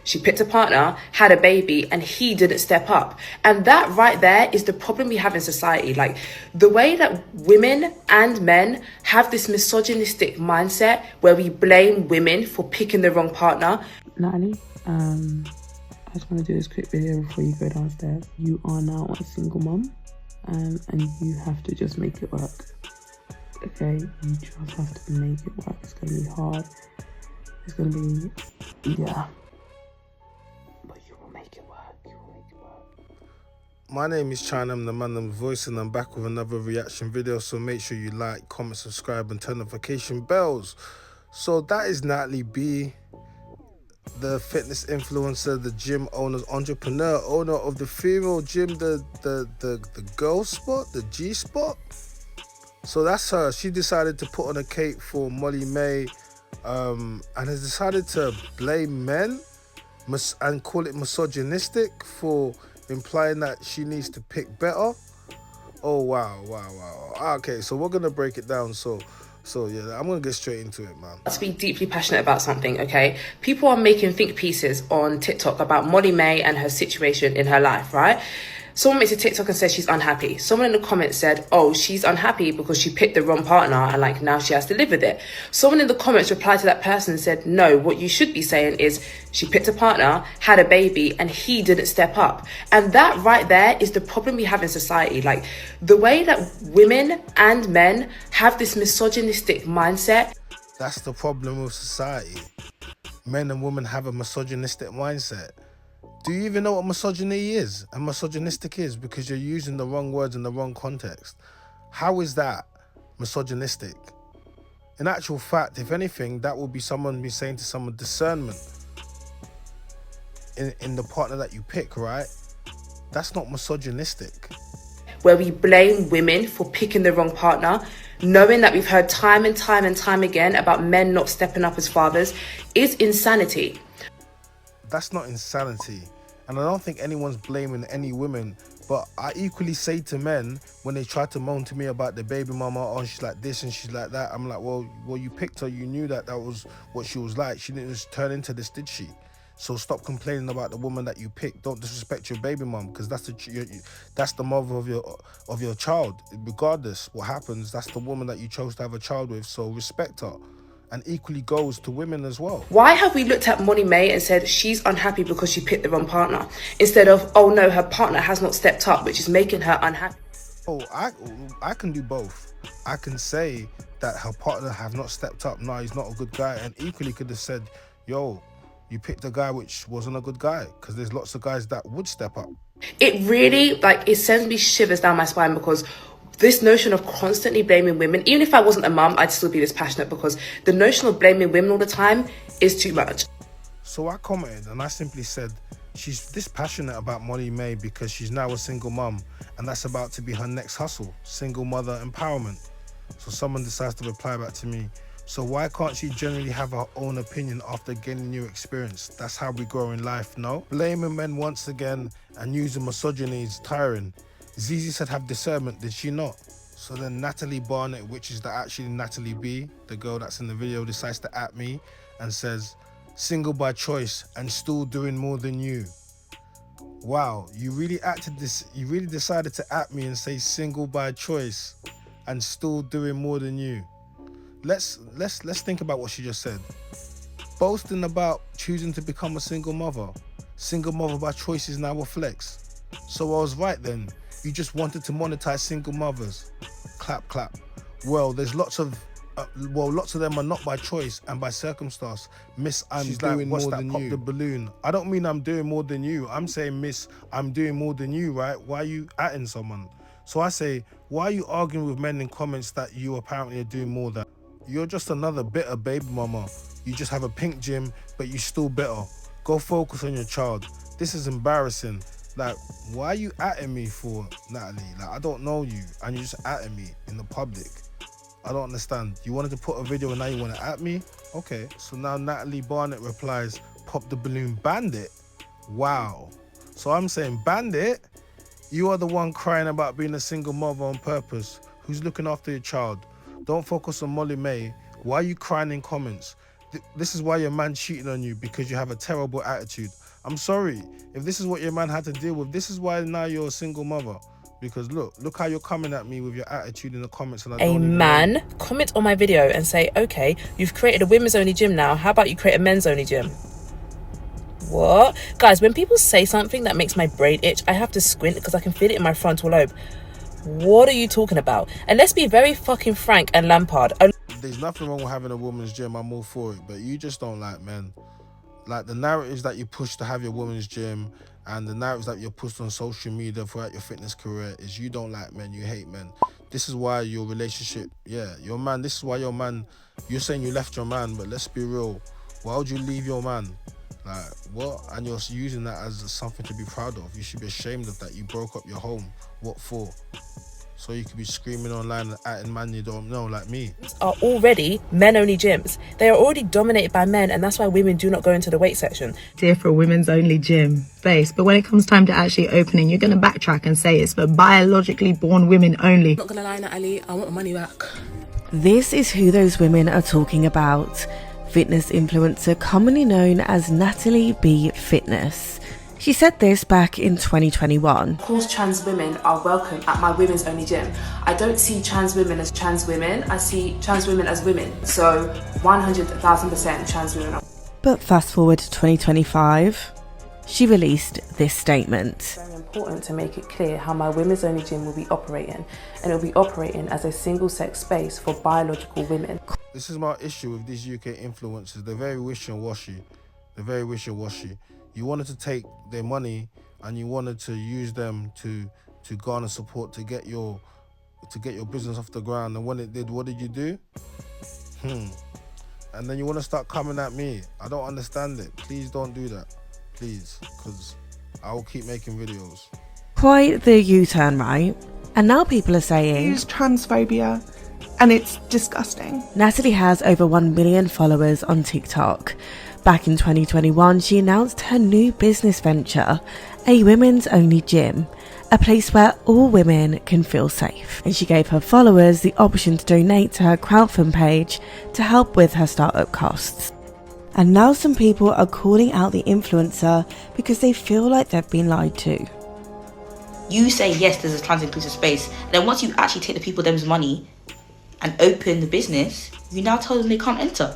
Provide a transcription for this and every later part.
She picked a partner, had a baby, and he didn't step up. And that right there is the problem we have in society. Like, the way that women and men have this misogynistic mindset where we blame women for picking the wrong partner. Natalee, I just want to do this quick video before you go downstairs. You are now a single mom, and you have to just make it work. Okay, you just have to make it work. It's going to be hard. It's going to be, yeah. But you will make it work. You will make it work. My name is Chyna, I'm the man, I'm the voice, and I'm back with another reaction video. So make sure you like, comment, subscribe, and turn notification bells. So that is Natalee B, the fitness influencer, the gym owner, entrepreneur, owner of the female gym, the girl spot, the G spot. So that's her. She decided to put on a cape for Molly May, and has decided to blame men and call it misogynistic for implying that she needs to pick better. Oh wow. Okay, so we're gonna break it down. So yeah, I'm gonna get straight into it, man. Let's be deeply passionate about something, okay? People are making think pieces on TikTok about Molly May and her situation in her life, right? Someone makes a TikTok and says she's unhappy. Someone in the comments said, oh, she's unhappy because she picked the wrong partner and like now she has to live with it. Someone in the comments replied to that person and said, no, what you should be saying is she picked a partner, had a baby, and he didn't step up. And that right there is the problem we have in society. Like, the way that women and men have this misogynistic mindset. That's the problem with society. Men and women have a misogynistic mindset. Do you even know what misogyny is and misogynistic is? Because you're using the wrong words in the wrong context. How is that misogynistic? In actual fact, if anything, that would be someone be saying to someone discernment in the partner that you pick, right? That's not misogynistic. Where we blame women for picking the wrong partner, knowing that we've heard time and time again about men not stepping up as fathers, is insanity. That's not insanity. And I don't think anyone's blaming any women, but I equally say to men when they try to moan to me about the baby mama, oh, she's like this and she's like that, I'm like, well, you picked her, you knew that was what she was like. She didn't just turn into this, did she? So stop complaining about the woman that you picked. Don't disrespect your baby mom, because that's the mother of your child. Regardless what happens, that's the woman that you chose to have a child with, so respect her. And equally goes to women as well. Why have we looked at Molly May and said she's unhappy because she picked the wrong partner, instead of, oh no, her partner has not stepped up, which is making her unhappy? Oh, I can do both. I can say that her partner have not stepped up, no, he's not a good guy, and equally could have said, yo, you picked a guy which wasn't a good guy, because there's lots of guys that would step up. It really, like, it sends me shivers down my spine, because this notion of constantly blaming women, even if I wasn't a mum, I'd still be this passionate, because the notion of blaming women all the time is too much. So I commented and I simply said, she's this passionate about Molly May because she's now a single mum, and that's about to be her next hustle, single mother empowerment. So someone decides to reply back to me, so why can't she generally have her own opinion after gaining new experience? That's how we grow in life, no? Blaming men once again and using misogyny is tiring. Zizi said have discernment, did she not? So then Natalee Barnett, which is actually Natalee B, the girl that's in the video, decides to at me and says, single by choice and still doing more than you. Wow, you really decided to at me and say single by choice and still doing more than you. Let's think about what she just said. Boasting about choosing to become a single mother by choice is now a flex. So I was right then. You just wanted to monetize single mothers. Clap, clap. Well, there's lots of them are not by choice and by circumstance. Miss, I'm doing more than you. The balloon. I don't mean I'm doing more than you. I'm saying, miss, I'm doing more than you, right? Why are you atting someone? So I say, why are you arguing with men in comments that you apparently are doing more than? You're just another bitter baby mama. You just have a pink gym, but you still bitter. Go focus on your child. This is embarrassing. Like, why are you atting me for, Natalee? Like, I don't know you, and you're just atting me in the public. I don't understand. You wanted to put a video and now you want to at me? Okay, so now Natalee Barnett replies, pop the balloon, Bandit? Wow. So I'm saying, Bandit, you are the one crying about being a single mother on purpose, who's looking after your child. Don't focus on Molly May. Why are you crying in comments? This is why your man cheating on you, because you have a terrible attitude. I'm sorry. If this is what your man had to deal with, this is why now you're a single mother. Because look how you're coming at me with your attitude in the comments, and I don't even know you. Comment on my video and say, okay, you've created a women's only gym now. How about you create a men's only gym? What? Guys, when people say something that makes my brain itch, I have to squint because I can feel it in my frontal lobe. What are you talking about? And let's be very fucking frank and Lampard. There's nothing wrong with having a woman's gym. I'm all for it. But you just don't like men. Like the narratives that you push to have your woman's gym and the narratives that you're pushed on social media throughout your fitness career is you don't like men, you hate men. This is why your relationship, your man, this is why your man, you're saying you left your man, but let's be real. Why would you leave your man? Like, what? And you're using that as something to be proud of. You should be ashamed of that. You broke up your home. What for? So you could be screaming online and acting man you don't know, like me. Are already men-only gyms. They are already dominated by men, and that's why women do not go into the weight section. Dear for a women's only gym base, but when it comes time to actually opening, you're going to backtrack and say it's for biologically born women only. Not gonna lie, Natalee, I want my money back. This is who those women are talking about. Fitness influencer commonly known as Natalee B Fitness. She said this back in 2021. Of course, trans women are welcome at my women's only gym. I don't see trans women as trans women. I see trans women as women. So 100,000% trans women are. But fast forward to 2025, she released this statement. It's very important to make it clear how my women's only gym will be operating, and it will be operating as a single-sex space for biological women. This is my issue with these UK influencers. They're very wishy-washy. You wanted to take their money and you wanted to use them to garner support to get your business off the ground. And when it did, what did you do? And then you want to start coming at me. I don't understand it. Please don't do that. Please, because I will keep making videos. Quite the U-turn, right? And now people are saying use transphobia, and it's disgusting. Natalee has over 1 million followers on TikTok. Back in 2021, she announced her new business venture, a women's only gym, a place where all women can feel safe. And she gave her followers the option to donate to her crowdfund page to help with her startup costs. And now some people are calling out the influencer because they feel like they've been lied to. You say yes, there's a trans inclusive space, and then once you actually take the people them's money and open the business, you now tell them they can't enter.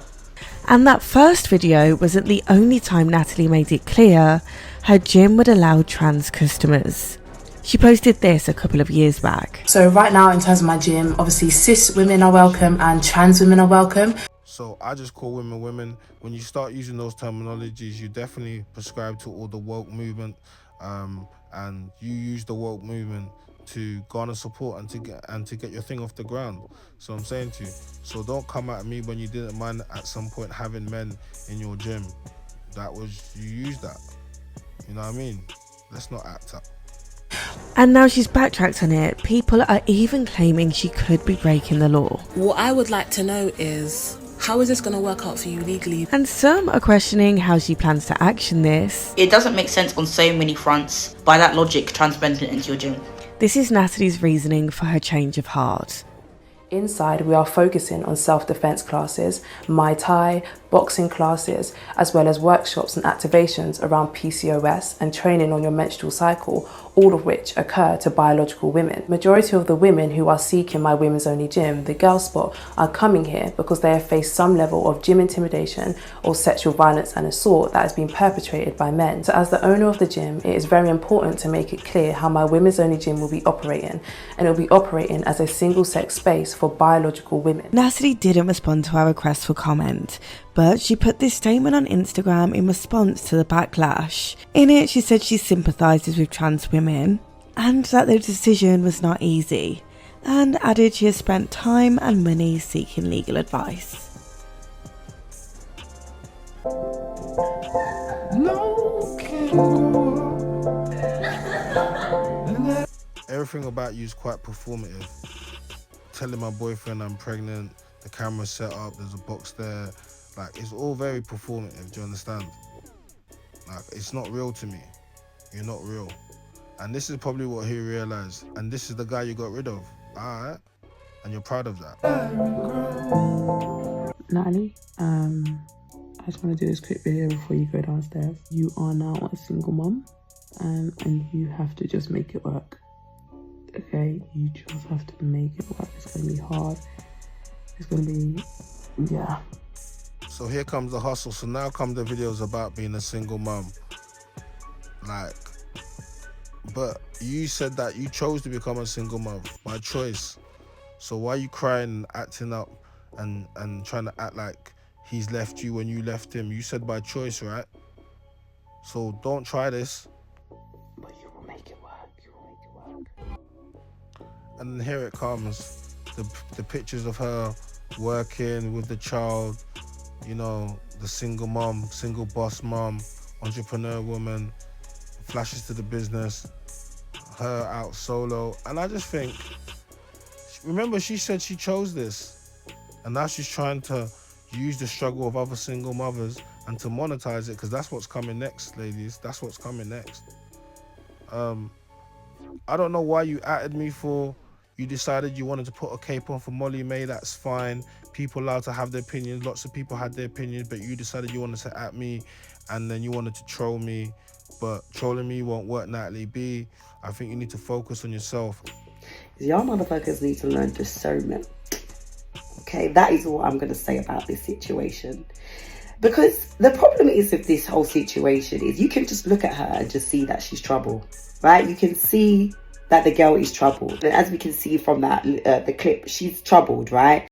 And that first video wasn't the only time Natalee made it clear her gym would allow trans customers. She posted this a couple of years back. So right now, in terms of my gym, obviously cis women are welcome and trans women are welcome. So I just call women women. When you start using those terminologies, you definitely prescribe to all the woke movement, and you use the woke movement to garner support and to get your thing off the ground. So I'm saying to you, so don't come at me when you didn't mind at some point having men in your gym. You used that. You know what I mean? Let's not act up. And now she's backtracked on it. People are even claiming she could be breaking the law. What I would like to know is, how is this going to work out for you legally? And some are questioning how she plans to action this. It doesn't make sense on so many fronts. By that logic, trans men can enter your gym. This is Natalee's reasoning for her change of heart. Inside, we are focusing on self-defense classes, Muay Thai, boxing classes, as well as workshops and activations around PCOS and training on your menstrual cycle, all of which occur to biological women. Majority of the women who are seeking my women's only gym, the Girl Spot, are coming here because they have faced some level of gym intimidation or sexual violence and assault that has been perpetrated by men. So as the owner of the gym, it is very important to make it clear how my women's only gym will be operating, and it will be operating as a single-sex space for biological women. Natalee didn't respond to our request for comment, but she put this statement on Instagram in response to the backlash. In it, she said she sympathises with trans women and that their decision was not easy, and added she has spent time and money seeking legal advice. Everything about you is quite performative. Telling my boyfriend I'm pregnant, the camera's set up, there's a box there. Like, it's all very performative, do you understand? Like, it's not real to me. You're not real. And this is probably what he realized. And this is the guy you got rid of. Alright? And you're proud of that. Natalee, I just want to do this quick video before you go downstairs. You are now a single mum, and you have to just make it work. Okay, you just have to make it work. It's going to be hard. It's going to be, yeah. So here comes the hustle. So now come the videos about being a single mum. Like, but you said that you chose to become a single mum by choice. So why are you crying and acting up and trying to act like he's left you when you left him? You said by choice, right? So don't try this. But you will make it work. You will make it work. And then here it comes. The pictures of her working with the child, you know, the single mom, single boss mom, entrepreneur woman, flashes to the business, her out solo. And I just think, remember she said she chose this, and now she's trying to use the struggle of other single mothers and to monetize it, because that's what's coming next, ladies. That's what's coming next. I don't know why you added me for. You decided you wanted to put a cape on for Molly May. That's fine. People allowed to have their opinions. Lots of people had their opinions, but you decided you wanted to at me, and then you wanted to troll me. But trolling me won't work, Natalee B. I think you need to focus on yourself. Y'all motherfuckers need to learn discernment. Okay, that is all I'm going to say about this situation. Because the problem is with this whole situation is you can just look at her and just see that she's troubled, right? You can see that the girl is troubled. And as we can see from that the clip, she's troubled, right?